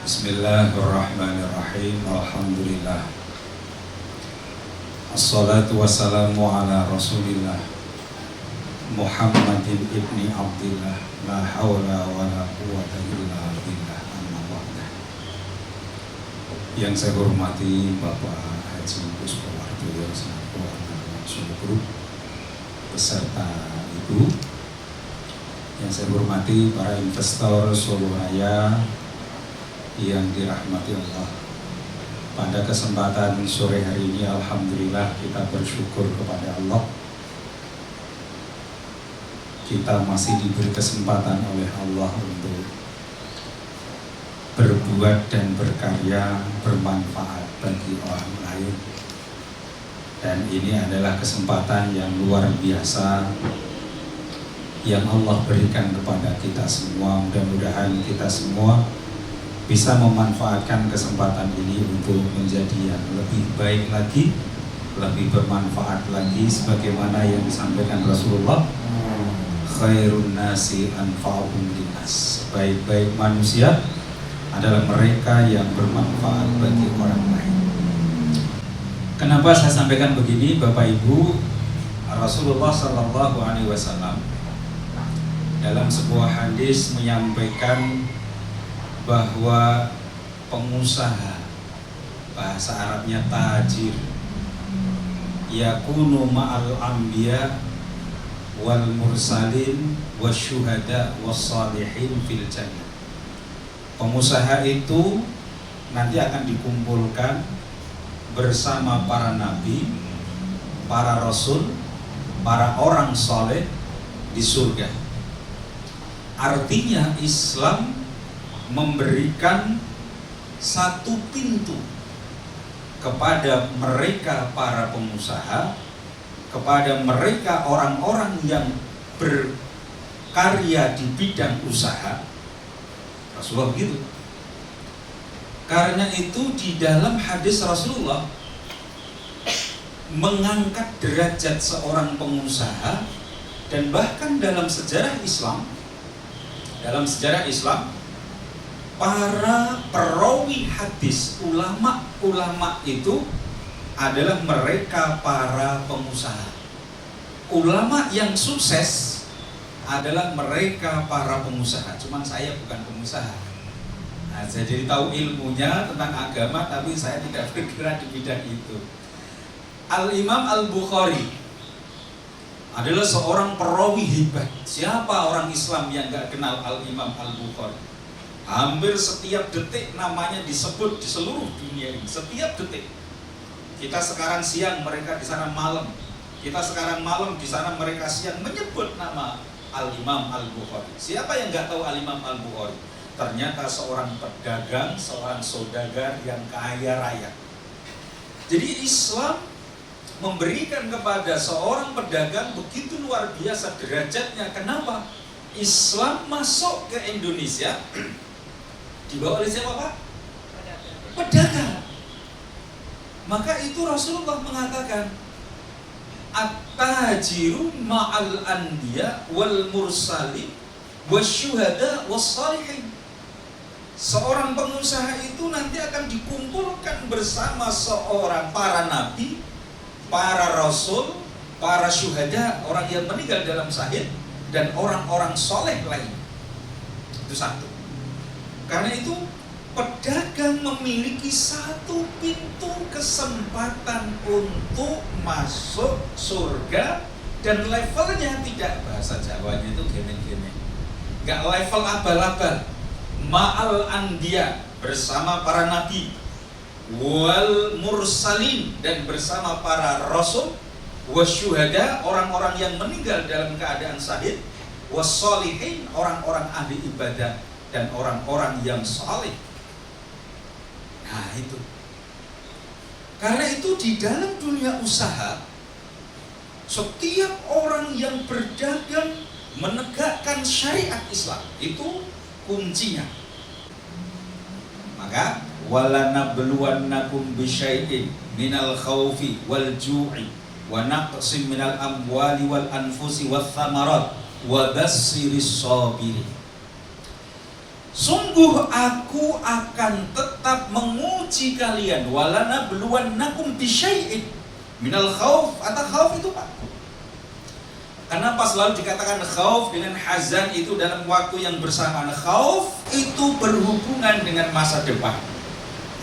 Bismillahirrahmanirrahim. Alhamdulillah. Assalatu wassalamu ala Rasulillah Muhammadin ibni Abdillah. La hawla wa la quwwata illa billah. Amma ba'dah. Yang saya hormati Bapak Haji Puspawardoyo selaku Ketua Grup beserta Ibu. Yang saya hormati para investor Solo Raya yang dirahmati Allah. Pada kesempatan sore hari ini alhamdulillah kita bersyukur kepada Allah. Kita masih diberi kesempatan oleh Allah untuk berbuat dan berkarya bermanfaat bagi orang lain. Dan ini adalah kesempatan yang luar biasa yang Allah berikan kepada kita semua. Mudah-mudahan kita semua bisa memanfaatkan kesempatan ini untuk menjadi yang lebih baik lagi, lebih bermanfaat lagi, sebagaimana yang disampaikan Rasulullah, khairun nasi anfa'uhum linnas. Sebaik-baik manusia adalah mereka yang bermanfaat bagi orang lain. Kenapa saya sampaikan begini, Bapak Ibu? Rasulullah Shallallahu Alaihi Wasallam dalam sebuah hadis menyampaikan bahwa pengusaha, bahasa Arabnya tajir, yakunu ma'al anbiya wal mursalin wasyuhada wassalihin fil jannah. Pengusaha itu nanti akan dikumpulkan bersama para nabi, para rasul, para orang soleh di surga. Artinya Islam memberikan satu pintu kepada mereka para pengusaha, kepada mereka orang-orang yang berkarya di bidang usaha. Rasulullah begitu. Karena itu di dalam hadis Rasulullah mengangkat derajat seorang pengusaha, dan bahkan dalam sejarah Islam, para perawi hadis, ulama itu adalah mereka para pengusaha. Ulama yang sukses adalah mereka para pengusaha. Cuman saya bukan pengusaha. Nah, saya jadi tahu ilmunya tentang agama, tapi saya tidak bergerak di bidang itu. Al-Imam Al-Bukhari adalah seorang perawi hebat. Siapa orang Islam yang gak kenal Al-Imam Al-Bukhari? Hampir setiap detik namanya disebut di seluruh dunia ini. Setiap detik. Kita sekarang siang, mereka di sana malam. Kita sekarang malam, di sana mereka siang, menyebut nama Al-Imam Al-Bukhari. Siapa yang gak tahu Al-Imam Al-Bukhari? Ternyata seorang pedagang, seorang saudagar yang kaya raya. Jadi Islam memberikan kepada seorang pedagang begitu luar biasa derajatnya. Kenapa? Islam masuk ke Indonesia dibawa oleh siapa, Pak? Pedagang. Maka itu Rasulullah mengatakan, at-tajiru ma'al anbiya wal mursalin wasyuhada wassalihin. Seorang pengusaha itu nanti akan dikumpulkan bersama seorang para nabi, para rasul, para syuhada, orang yang meninggal dalam syahid, dan orang-orang soleh lain. Itu satu. Karena itu pedagang memiliki satu pintu kesempatan untuk masuk surga, dan levelnya tidak, bahasa Jawanya itu gemeng-gemeng, gak level abal-abal. Ma'al anbiya, bersama para nabi, wal mursalin, dan bersama para rasul, wasyuhada, orang-orang yang meninggal dalam keadaan syahid, wassalihin, orang-orang ahli ibadah, dan orang-orang yang saleh. Nah itu. Karena itu di dalam dunia usaha, setiap orang yang berdagang menegakkan syariat Islam, itu kuncinya. Maka walanabluwannakum bisyai'in minal khawfi wal ju'i wa naqsim minal amwali wal anfusi wath thamarat wa bassiris sabirin. Sungguh aku akan tetap menguji kalian, walana beluannakum bisyai'in minal khauf. Atau khauf itu Pak, kenapa selalu dikatakan khauf dengan hazan itu dalam waktu yang bersamaan? Khauf itu berhubungan dengan masa depan.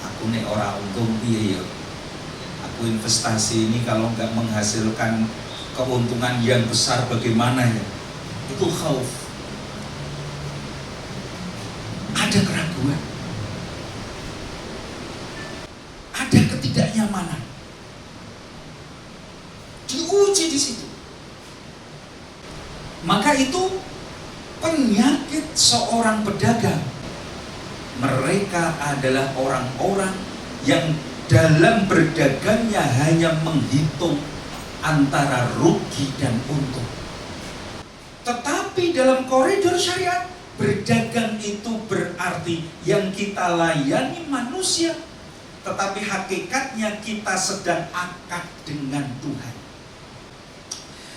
Aku nih orang untung iya, aku investasi ini kalau nggak menghasilkan keuntungan yang besar bagaimana ya? Itu khauf. Ada keraguan, ada ketidaknyamanan, diuji di situ. Maka itu penyakit seorang pedagang. Mereka adalah orang-orang yang dalam berdagangnya hanya menghitung antara rugi dan untung. Tetapi dalam koridor syariat, berdagang itu berarti yang kita layani manusia, tetapi hakikatnya kita sedang akad dengan Tuhan.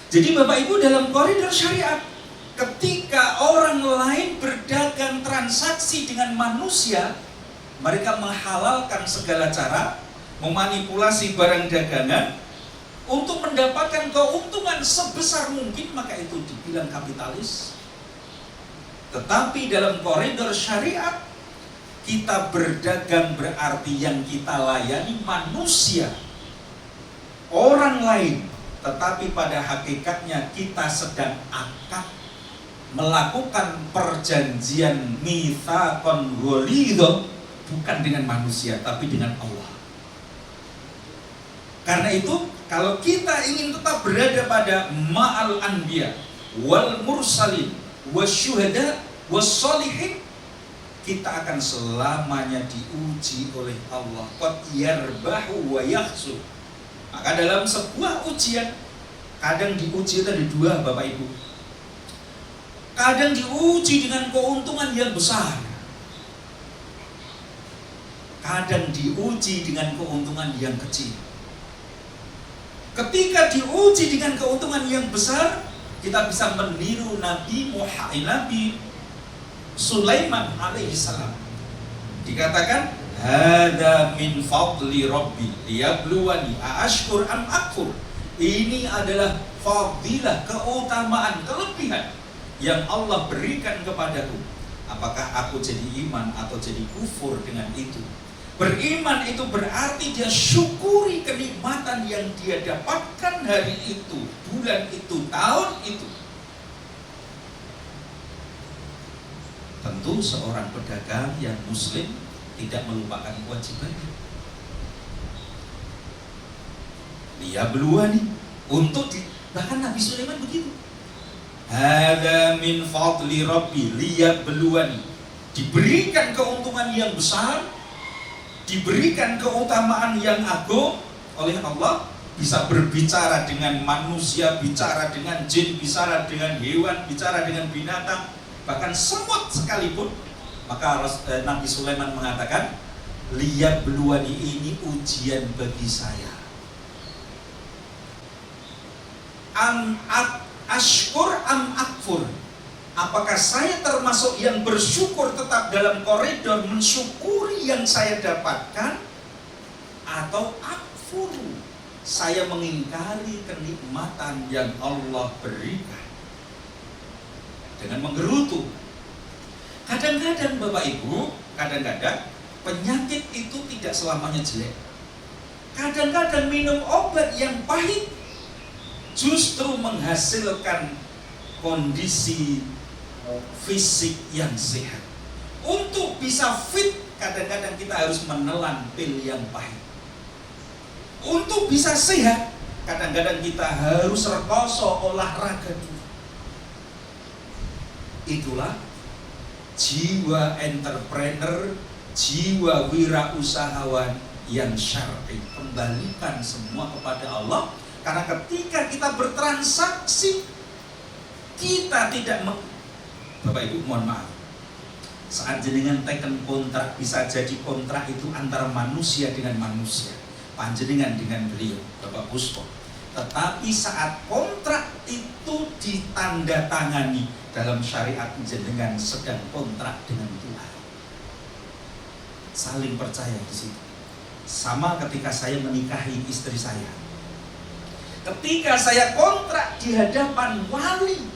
Jadi Bapak Ibu, dalam koridor syariat, ketika orang lain berdagang transaksi dengan manusia, mereka menghalalkan segala cara, memanipulasi barang dagangan untuk mendapatkan keuntungan sebesar mungkin, maka itu dibilang kapitalis. Tetapi dalam koridor syariat, kita berdagang berarti yang kita layani manusia, orang lain, tetapi pada hakikatnya kita sedang akad melakukan perjanjian mitsaqan ghalidha, bukan dengan manusia tapi dengan Allah. Karena itu kalau kita ingin tetap berada pada ma'al anbiya wal mursalin wasyuhada wassolihin, kita akan selamanya diuji oleh Allah. Qad yarbahu wa yakhsu. Maka dalam sebuah ujian, kadang diuji itu ada dua Bapak Ibu. Kadang diuji dengan keuntungan yang besar, kadang diuji dengan keuntungan yang kecil. Ketika diuji dengan keuntungan yang besar, kita bisa meniru Nabi Sulaiman alaihissalam. Dikatakan, hada min fadli rabbi liyabluwani aashkur am akfur. Ini adalah fadilah, keutamaan, kelebihan yang Allah berikan kepadaku. Apakah aku jadi iman atau jadi kufur dengan itu? Beriman itu berarti dia syukuri kenikmatan yang dia dapatkan hari itu, bulan itu, tahun itu. Tentu seorang pedagang yang muslim tidak melupakan kewajibannya. Dia beluani untuk bahkan Nabi Sulaiman begitu. Hada min fadli rabbi liyabluwani. Diberikan keuntungan yang besar, diberikan keutamaan yang agung oleh Allah, bisa berbicara dengan manusia, bicara dengan jin, bicara dengan hewan, bicara dengan binatang, bahkan semut sekalipun. Maka Nabi Sulaiman mengatakan, liyabluwani, ini ujian bagi saya. Ashkur am akfur. Apakah saya termasuk yang bersyukur tetap dalam koridor mensyukuri yang saya dapatkan, atau akfur, saya mengingkari kenikmatan yang Allah berikan dengan menggerutu. Kadang-kadang Bapak Ibu, kadang-kadang penyakit itu tidak selamanya jelek. Kadang-kadang minum obat yang pahit justru menghasilkan kondisi fisik yang sehat. Untuk bisa fit, kadang-kadang kita harus menelan pil yang pahit. Untuk bisa sehat, kadang-kadang kita harus rekoso, olahraga dulu. Itulah jiwa entrepreneur, jiwa wirausahawan yang syar'i. Kembalikan semua kepada Allah, karena ketika kita bertransaksi, kita tidak Bapak Ibu mohon maaf, saat jenengan teken kontrak, bisa jadi kontrak itu antara manusia dengan manusia, panjenengan dengan beliau, Bapak Pusko. Tetapi saat kontrak itu ditandatangani, dalam syariat jenengan sedang kontrak dengan Tuhan. saling percaya di situ. Sama ketika saya menikahi istri saya. Ketika saya kontrak di hadapan wali,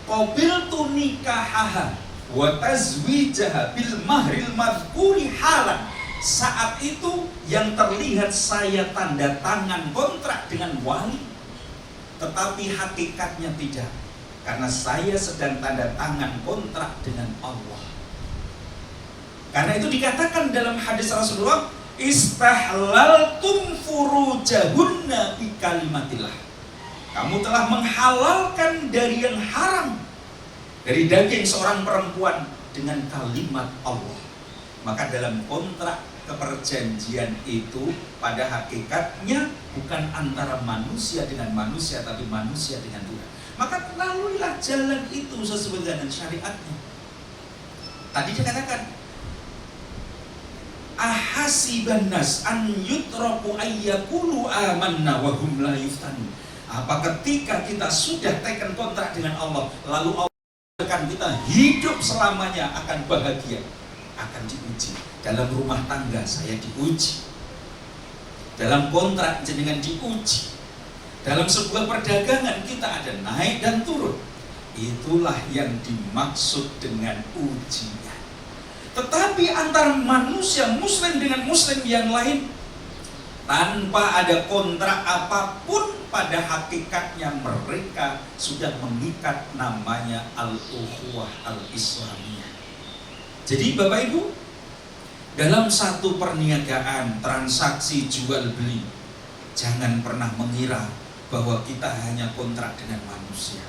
qabiltu nikahaha wa tazwijaha bil mahril madhkuri halan. Saat itu yang terlihat saya tanda tangan kontrak dengan wali, tetapi hakikatnya tidak, karena saya sedang tanda tangan kontrak dengan Allah. Karena itu dikatakan dalam hadis Rasulullah, istahlaltum furujahunna bi kalimatillah. Kamu telah menghalalkan dari yang haram, dari daging seorang perempuan dengan kalimat Allah. Maka dalam kontrak keperjanjian itu pada hakikatnya bukan antara manusia dengan manusia, tapi manusia dengan Tuhan. Maka laluilah jalan itu sesuai dengan syariatnya. Tadi dikatakan, ahasiban nas an yutraku ayyakulu amanna wa hum la yuftanun. Apa ketika kita sudah tekan kontrak dengan Allah, lalu Allah akan kita hidup selamanya akan bahagia, akan diuji. Dalam rumah tangga saya diuji, dalam kontrak jenengan diuji, dalam sebuah perdagangan kita ada naik dan turun. Itulah yang dimaksud dengan ujian. Tetapi antara manusia muslim dengan muslim yang lain, tanpa ada kontrak apapun, pada hakikatnya mereka sudah mengikat namanya al-ukhuwah al-islamiyah. Jadi Bapak Ibu, dalam satu perniagaan, transaksi jual beli, jangan pernah mengira bahwa kita hanya kontrak dengan manusia.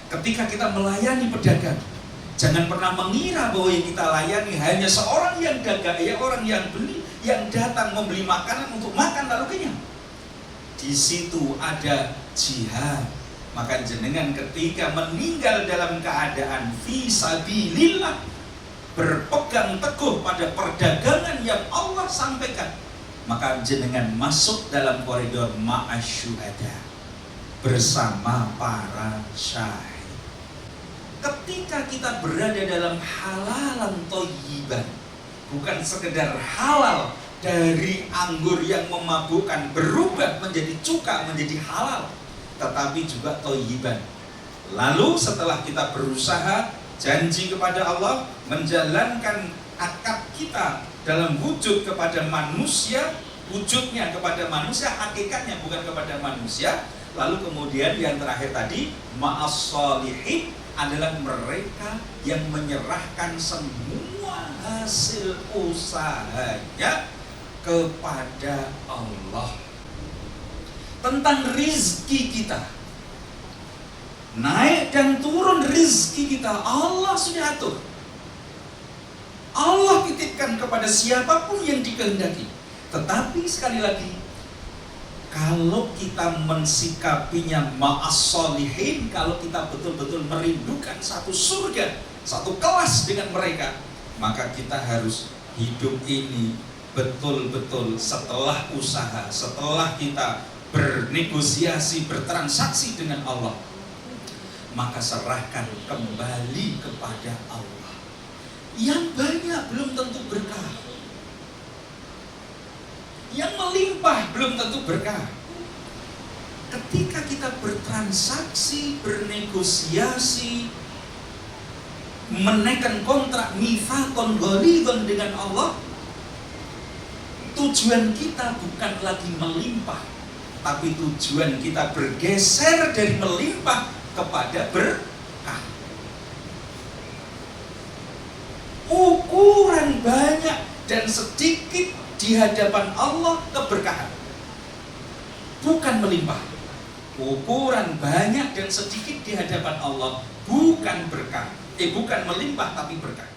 Ketika kita melayani pedagang, jangan pernah mengira bahwa yang kita layani hanya seorang yang dagang, ya orang yang beli, yang datang membeli makanan untuk makan lalu kenyang. Di situ ada jihad. Maka jenengan ketika meninggal dalam keadaan fisabilillah, berpegang teguh pada perdagangan yang Allah sampaikan, maka jenengan masuk dalam koridor ma'asyuhada, bersama para syahid. Ketika kita berada dalam halalan thayyiban, bukan sekedar halal dari anggur yang memabukkan berubah menjadi cuka, menjadi halal, tetapi juga thayyiban. Lalu setelah kita berusaha, janji kepada Allah, menjalankan akad kita dalam wujud kepada manusia, wujudnya kepada manusia, hakikatnya bukan kepada manusia. Lalu kemudian yang terakhir tadi, ma'as sholihin, adalah mereka yang menyerahkan semua hasil usahanya kepada Allah. Tentang rizki kita, naik dan turun rizki kita, Allah sudah atur. Allah titipkan kepada siapapun yang dikehendaki. Tetapi sekali lagi, kalau kita mensikapinya ma'as sholihin, kalau kita betul-betul merindukan satu surga, satu kelas dengan mereka, maka kita harus hidup ini betul-betul setelah usaha, setelah kita bernegosiasi, bertransaksi dengan Allah, maka serahkan kembali kepada Allah. Yang banyak belum tentu berkah, yang melimpah belum tentu berkah. Ketika kita bertransaksi, bernegosiasi, menaikkan kontrak mitsaqan ghalidhan dengan Allah, tujuan kita bukan lagi melimpah, tapi tujuan kita bergeser dari melimpah kepada berkah. Ukuran banyak dan sedikit di hadapan Allah keberkahan, bukan melimpah. Ukuran banyak dan sedikit di hadapan Allah bukan berkah, bukan melimpah tapi berkah.